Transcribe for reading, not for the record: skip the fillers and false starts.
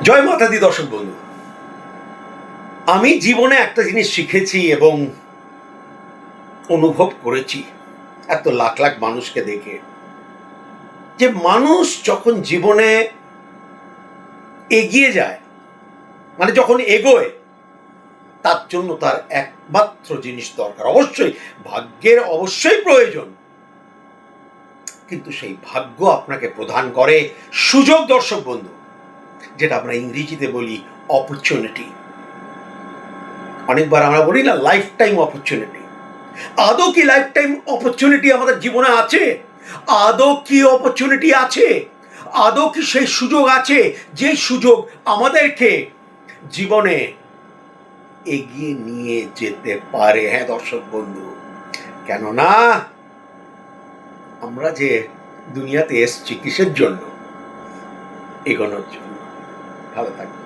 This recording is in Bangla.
জয় মাতা দি দর্শক বন্ধু, আমি জীবনে একটা জিনিস শিখেছি এবং অনুভব করেছি এত লাখ লাখ মানুষকে দেখে, যে মানুষ যখন জীবনে এগিয়ে যায়, মানে যখন এগোয়, তার জন্য তার একমাত্র জিনিস দরকার, অবশ্যই ভাগ্যের অবশ্যই প্রয়োজন, কিন্তু সেই ভাগ্য আপনাকে প্রদান করে সুযোগ, দর্শক বন্ধু, যেটা আমরা ইংরেজিতে বলি অপরচুনিটি। অনেকবার আমরা বলি না লাইফ টাইম অপরচুনিটি। আদৌ কি লাইফ টাইম অপরচুনিটি আমাদের জীবনে আছে? আদৌ কি অপরচুনিটি আছে? আদৌ কি সেই সুযোগ আছে যে সুযোগ আমাদেরকে জীবনে এগিয়ে নিয়ে যেতে পারে? হ্যাঁ দর্শক বন্ধু, কেননা আমরা যে দুনিয়াতে এসছি কিসের জন্য? এগোনোর জন্য। ভালো থাকবে।